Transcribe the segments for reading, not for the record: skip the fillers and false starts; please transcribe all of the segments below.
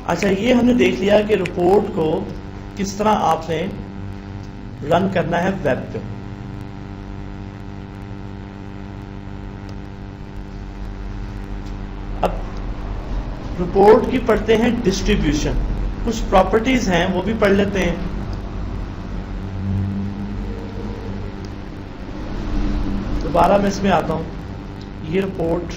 اچھا یہ ہم نے دیکھ لیا کہ رپورٹ کو کس طرح آپ نے رن کرنا ہے ویب پہ. اب رپورٹ کی پڑھتے ہیں ڈسٹریبیوشن، کچھ پراپرٹیز ہیں وہ بھی پڑھ لیتے ہیں. دوبارہ میں اس میں آتا ہوں. یہ رپورٹ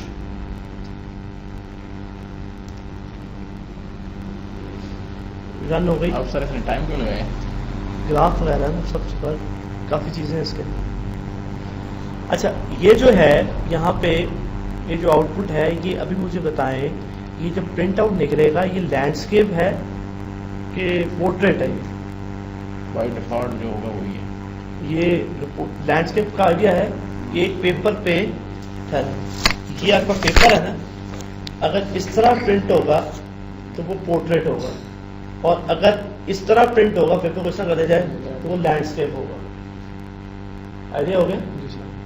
رن ہو گئی. آپ سر اپنے ٹائم کیوں لگائے؟ گراف وغیرہ سب سے کافی چیزیں ہیں اس کے. اچھا یہ جو ہے یہاں پہ یہ جو آؤٹ پٹ ہے یہ ابھی مجھے بتائیں یہ جب پرنٹ آؤٹ نکلے گا یہ لینڈسکیپ ہے کہ پورٹریٹ ہے؟ بائی ڈیفالٹ جو ہوگا وہی ہے. یہ لینڈسکیپ کا آئیڈیا ہے. یہ ایک پیپر پہ یہ آپ کا پیپر ہے نا، اگر اس طرح پرنٹ ہوگا تو وہ پورٹریٹ ہوگا، اور اگر اس طرح پرنٹ ہوگا پیپر کو اس طرح کر دیا جائے تو وہ لینڈسکیپ ہوگا. آئیڈیا ہو گیا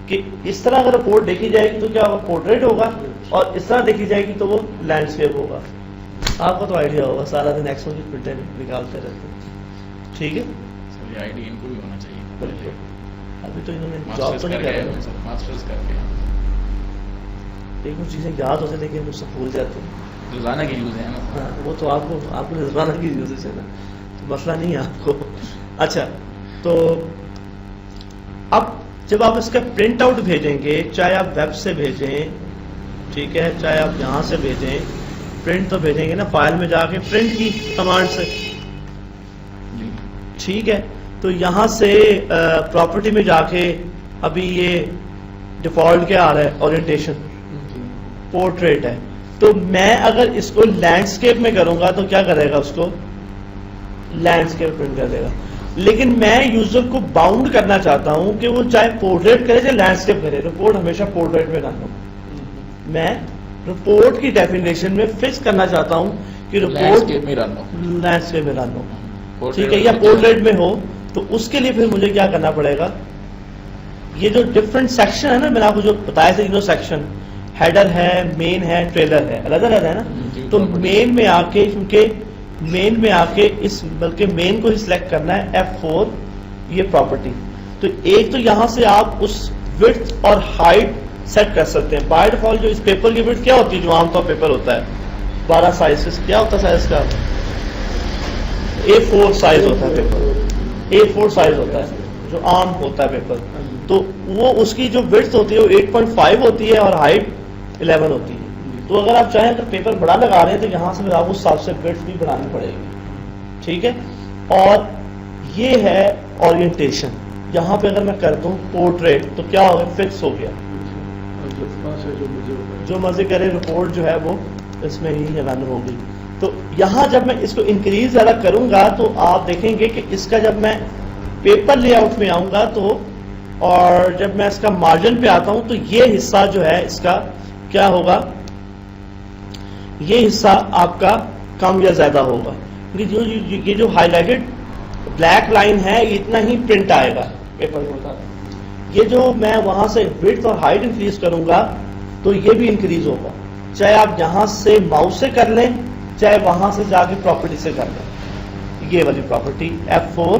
کہ اس طرح اگر رپورٹ دیکھی جائے گی تو کیا ہوگا؟ پورٹریٹ ہوگا، اور اس طرح دیکھی جائے گی تو وہ لینڈسکیپ ہوگا. آپ کو تو آئیڈیا ہوگا، سارا دن ایکسل کی پرنٹیں نکالتے رہتے ہیں. ٹھیک ہے، سر یہ آئی ڈی ان کو بھی ہونا چاہیے. بالکل. ابھی تو انہوں نے جاب تو نہیں کیا، ماسٹرز کر کے ایک کچھ چیزیں یاد ہوتے لیکن مجھ سے بھول جاتے ہیں. روزانہ کی یوز ہے نا. ہاں وہ تو آپ کو روزانہ کی یوزز ہے نا، تو مسئلہ نہیں ہے آپ کو. اچھا تو اب جب آپ اس کا پرنٹ آؤٹ بھیجیں گے، چاہے آپ ویب سے بھیجیں، ٹھیک ہے، چاہے آپ یہاں سے بھیجیں، پرنٹ تو بھیجیں گے نا فائل میں جا کے پرنٹ کی کمانڈ سے. ٹھیک ہے، تو یہاں سے پراپرٹی میں جا کے ابھی یہ ڈیفالٹ کیا آ رہا ہے؟ اورینٹیشن پورٹریٹ ہے. تو میں اگر اس کو لینڈسکیپ میں کروں گا تو کیا کرے گا؟ اس کو لینڈسکیپ پرنٹ کر دے گا. لیکن میں یوزر کو باؤنڈ کرنا چاہتا ہوں کہ وہ چاہے پورٹریٹ کرے چاہے لینڈسکیپ کرے، رپورٹ ہمیشہ پورٹریٹ میں کرنا ہوں. میں رپورٹ کی ڈیفینیشن میں فکس کرنا چاہتا ہوں کہ رپورٹ لینڈسکیپ میں رن ہو. ٹھیک ہے، یا پورٹریٹ میں ہو. تو اس کے لیے پھر مجھے کیا کرنا پڑے گا؟ یہ جو ڈفرنٹ سیکشن ہے نا، میں نے آپ کو جو بتایا تھا، تینوں سیکشن، ہیڈر ہے، مین ہے، ٹریلر ہے، علیحدہ علیحدہ ہے نا. تو مین میں آ کے، کیونکہ مین میں آ کے بلکہ مین کو ہی سلیکٹ کرنا ہے F4 یہ پراپرٹی. تو ایک تو یہاں سے آپ اس وڈتھ اور ہائٹ سیٹ کر سکتے ہیں. بائی ڈیفالٹ جو اس پیپر کی وڈتھ کیا ہوتی ہے، جو عام طور پیپر ہوتا ہے 12 سائز، کیا ہوتا ہے سائز کا؟ A4 سائز ہوتا ہے پیپر، A4 سائز ہوتا ہے جو عام ہوتا ہے پیپر. تو وہ اس کی جو وڈتھ ہوتی ہے وہ 8.5 ہوتی ہے اور ہائٹ 11 ہوتی ہے. تو اگر آپ چاہیں اگر پیپر بڑا لگا رہے ہیں تو یہاں سے آپ اس حساب سے وڈتھ بھی بڑھانی پڑے گی. ٹھیک ہے، اور یہ ہے اورینٹیشن. یہاں پہ اگر میں کر دوں پورٹریٹ تو کیا ہوگا؟ فکس ہو گیا، جو مزے کرے رپورٹ جو ہے وہ اس میں ہی رن ہوگی. تو یہاں جب میں اس کو انکریز زیادہ کروں گا تو آپ دیکھیں گے کہ اس کا جب میں پیپر لے آؤٹ میں آؤں گا تو، اور جب میں اس کا مارجن پہ آتا ہوں تو یہ حصہ جو ہے اس کا کیا ہوگا؟ یہ حصہ آپ کا کم یا زیادہ ہوگا. یہ جو ہائی لائٹڈ بلیک لائن ہے اتنا ہی پرنٹ آئے گا پیپر کو. یہ جو میں وہاں سے وڈتھ اور ہائٹ انکریز کروں گا تو یہ بھی انکریز ہوگا، چاہے آپ یہاں سے ماؤس سے کر لیں چاہے وہاں سے جا کے پراپرٹی سے کر لیں. یہ والی پراپرٹی F4.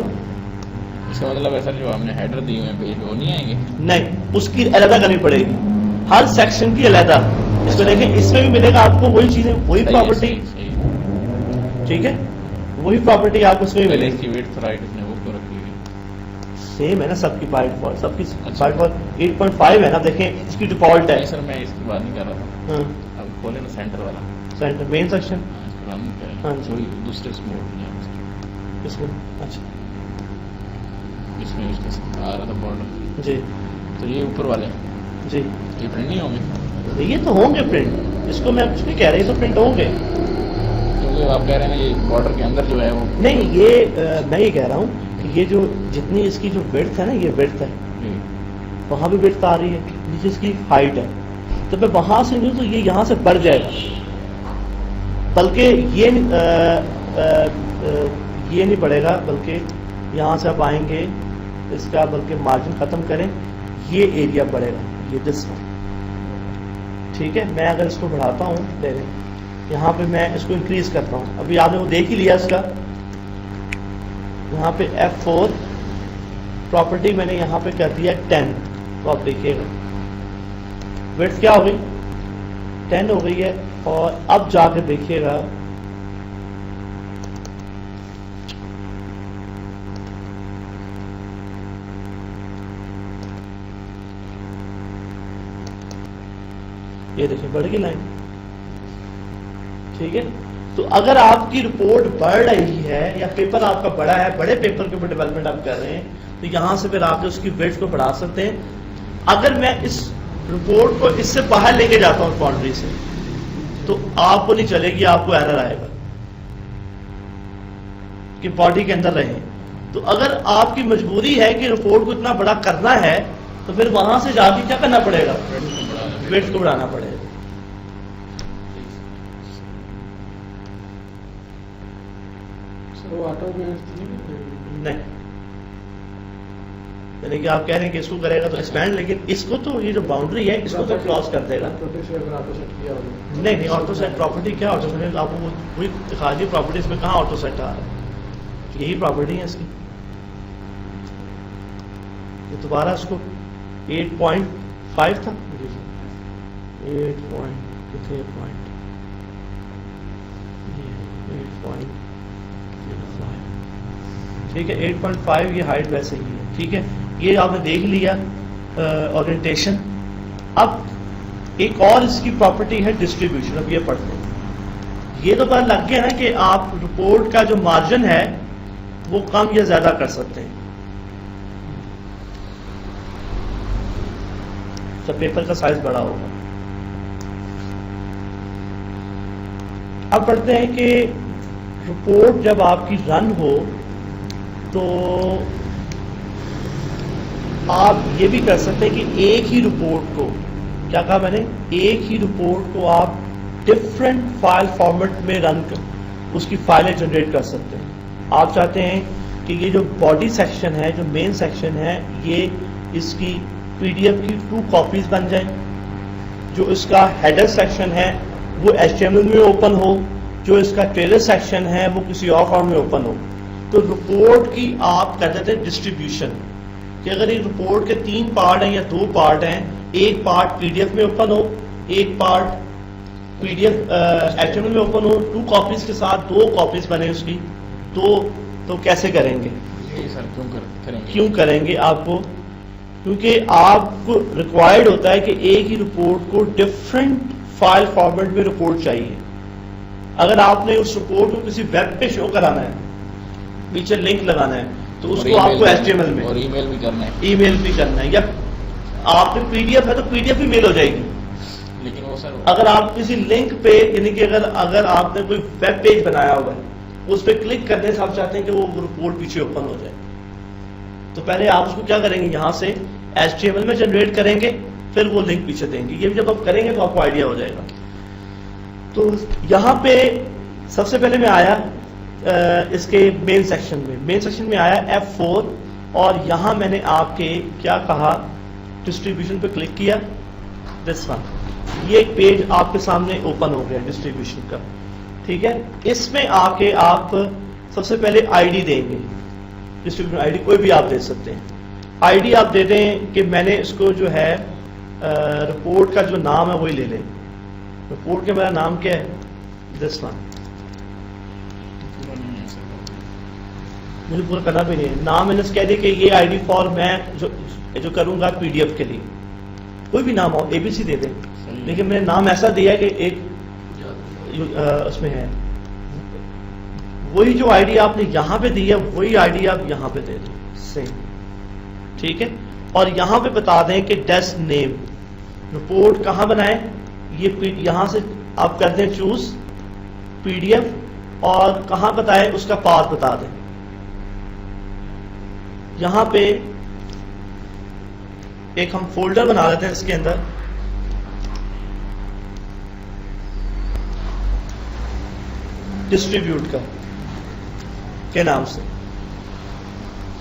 اس کا مطلب ایسا جو ہم نے ہیڈر دی ہوئے ہیں پیج وہ نہیں آئیں گے؟ نہیں، اس کی علیحدہ کرنی پڑے گی، ہر سیکشن کی علیحدہ. اس کو دیکھیں، اس میں بھی ملے گا آپ کو وہی چیزیں، وہی پراپرٹی. ٹھیک ہے، وہی پراپرٹی آپ اس میں ملے گی. سیم ہے نا سب کی بائی ڈیفالٹ، سب کی بائی ڈیفالٹ 8.5 ہے نا. دیکھیں اس کی ڈیفالٹ ہے. سر میں اس کی بات نہیں کر رہا تھا. اب کھولے نا سینٹر والا، سینٹر مین سیکشن. ہاں جی، دوسرے اس میں اس میں. اچھا، اس میں اس کا آ رہا تھا بارڈر. جی، تو یہ اوپر والے جی یہ پرنٹ نہیں ہوں گے؟ یہ تو ہوں گے پرنٹ. اس کو میں کچھ نہیں کہہ رہا، یہ تو پرنٹ ہوں گے. کیونکہ آپ کہہ رہے ہیں یہ بارڈر کے اندر جو ہے وہ نہیں، یہ میں یہ کہہ رہا ہوں کہ یہ جو جتنی اس کی جو وڈتھ ہے نا، یہ وڈتھ ہے، وہاں بھی وڈتھ آ رہی ہے، نیچے اس کی ہائٹ ہے. تو میں وہاں سے لوں تو یہ یہاں سے بڑھ جائے گا، بلکہ یہ نہیں بڑھے گا، بلکہ یہاں سے آپ آئیں گے اس کا بلکہ مارجن ختم کریں، یہ ایریا بڑھے گا، یہ دس. ٹھیک ہے، میں اگر اس کو بڑھاتا ہوں، لے لیں یہاں پہ میں اس کو انکریز کرتا ہوں. ابھی آپ نے وہ دیکھ ہی لیا اس کا. یہاں پہ F4 پراپرٹی میں نے یہاں پہ کر دیا 10. تو آپ دیکھیے گا ویڈتھ کیا ہو گئی 10 ہو گئی ہے. اور اب جا کے دیکھیے گا یہ دیکھیں بڑھ گئی لائن. ٹھیک ہے. تو اگر آپ کی رپورٹ بڑھ رہی ہے یا پیپر آپ کا بڑا ہے, بڑے پیپر کے اوپر ڈیولپمنٹ آپ کر رہے ہیں, تو یہاں سے پھر آپ اس کی ویڈتھ کو بڑھا سکتے ہیں. اگر میں اس رپورٹ کو اس سے باہر لے کے جاتا ہوں باؤنڈری سے, تو آپ کو نہیں چلے گی, آپ کو ایرر آئے گا کہ باڈی کے اندر رہیں. تو اگر آپ کی مجبوری ہے کہ رپورٹ کو اتنا بڑا کرنا ہے, تو پھر وہاں سے جا کے کیا کرنا پڑے گا, ویڈتھ کو بڑھانا پڑے گا. نہیں, یعنی کہ آپ کہہ رہے ہیں کہ اس کو کرے گا تو ایکسپینڈ, لیکن اس کو تو یہ جو باؤنڈری ہے اس کو تو کراس کر دے گا. نہیں, آٹو سیٹ پراپرٹی کیا آٹو سیٹ, آپ کو وہی دکھا دی پراپرٹیز میں کہاں آٹو سیٹ آ رہا ہے, یہی پراپرٹی ہے اس کی. دوبارہ اس کو 8.5 تھا, 8.5 ٹھیک ہے. 8.5 یہ ہائٹ ویسے ہی ہے. ٹھیک ہے, یہ آپ نے دیکھ لیا اورینٹیشن. اب ایک اور اس کی پراپرٹی ہے ڈسٹریبیوشن. اب یہ پڑھتے ہیں, یہ تو پتہ لگ گیا نا کہ آپ رپورٹ کا جو مارجن ہے وہ کم یا زیادہ کر سکتے ہیں. تو پیپر کا سائز بڑا ہوگا. اب پڑھتے ہیں کہ رپورٹ جب آپ کی رن ہو تو آپ یہ بھی کر سکتے ہیں کہ ایک ہی رپورٹ کو, کیا کہا میں نے, ایک ہی رپورٹ کو آپ ڈفرینٹ فائل فارمیٹ میں رن کر اس کی فائلیں جنریٹ کر سکتے ہیں. آپ چاہتے ہیں کہ یہ جو باڈی سیکشن ہے, جو مین سیکشن ہے, یہ اس کی PDF کی 2 کاپیز بن جائیں. جو اس کا ہیڈر سیکشن ہے وہ HTML میں اوپن ہو, جو اس کا ٹریلر سیکشن ہے وہ کسی اور فارم میں اوپن ہو. تو رپورٹ کی آپ کہتے تھے ڈسٹریبیوشن, کہ اگر ایک رپورٹ کے 3 پارٹ ہیں یا 2 پارٹ ہیں, ایک پارٹ PDF میں اوپن ہو, ایک پارٹ PDF HTML میں اوپن ہو, 2 کاپیز کے ساتھ 2 کاپیز بنے اس کی, تو کیسے کریں گے, کیوں کریں گے آپ کو, کیونکہ آپ کو ریکوائرڈ ہوتا ہے کہ ایک ہی رپورٹ کو ڈفرینٹ فائل فارمیٹ میں رپورٹ چاہیے. اگر آپ نے اس رپورٹ کو کسی ویب پہ شو کرانا ہے, پیچھے لنک لگانا ہے, تو اس کو آپ کو HTML میں, اور ای میل بھی کرنا ہے, یا آپ نے PDF ہے تو PDF بھی میل ہو جائے گی. لیکن وہ سر اگر آپ کسی لنک پہ, یعنی کہ اگر آپ نے کوئی ویب پیج بنایا ہوا ہے, اس پہ کلک کرنے سے آپ چاہتے ہیں کہ وہ رپورٹ پیچھے اوپن ہو جائے, تو پہلے آپ اس کو کیا کریں گے, یہاں سے HTML میں جنریٹ کریں گے, پھر وہ لنک پیچھے دیں گے. یہ بھی جب آپ کریں گے تو آپ کو آئیڈیا ہو جائے گا. تو یہاں پہ سب سے پہلے میں آیا اس کے مین سیکشن میں آیا F4, اور یہاں میں نے آپ کے کیا کہا, ڈسٹریبیوشن پہ کلک کیا, دس ون, یہ ایک پیج آپ کے سامنے اوپن ہو گیا ڈسٹریبیوشن کا. ٹھیک ہے, اس میں آ کے آپ سب سے پہلے ID دیں گے, ڈسٹریبیوشن ID کوئی بھی آپ دے سکتے ہیں. ID آپ دے دیں کہ میں نے اس کو جو ہے رپورٹ کا جو نام ہے وہی لے لیں. رپورٹ کا میرا نام کیا ہے, دس ون, مجھے پورا کرنا بھی نہیں ہے, نام میں نے کہہ دیا کہ یہ ID فار میں جو کروں گا PDF کے لیے, کوئی بھی نام ہو, ABC دے دیں, لیکن میں نے نام ایسا دیا کہ ایک اس میں ہے, وہی جو ID آپ نے یہاں پہ دی ہے وہی ID آپ یہاں پہ دے دیں, سیم. ٹھیک ہے, اور یہاں پہ بتا دیں کہ ڈیسک نیم, رپورٹ کہاں بنائیں, یہ یہاں سے آپ کر دیں چوز PDF, اور کہاں بتائیں, اس کا پاتھ بتا دیں. یہاں پہ ایک ہم فولڈر بنا لیتے ہیں, اس کے اندر ڈسٹریبیوٹ کا کے نام سے,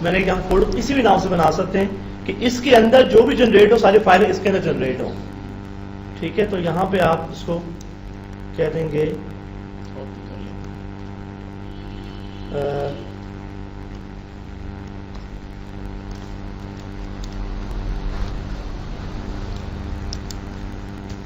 میں نے یہاں فولڈر کسی بھی نام سے بنا سکتے ہیں کہ اس کے اندر جو بھی جنریٹ ہو ساری فائلیں اس کے اندر جنریٹ ہو. ٹھیک ہے, تو یہاں پہ آپ اس کو کہہ دیں گے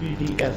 PDF।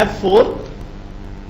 F4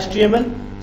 HTML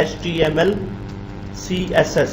HTML CSS,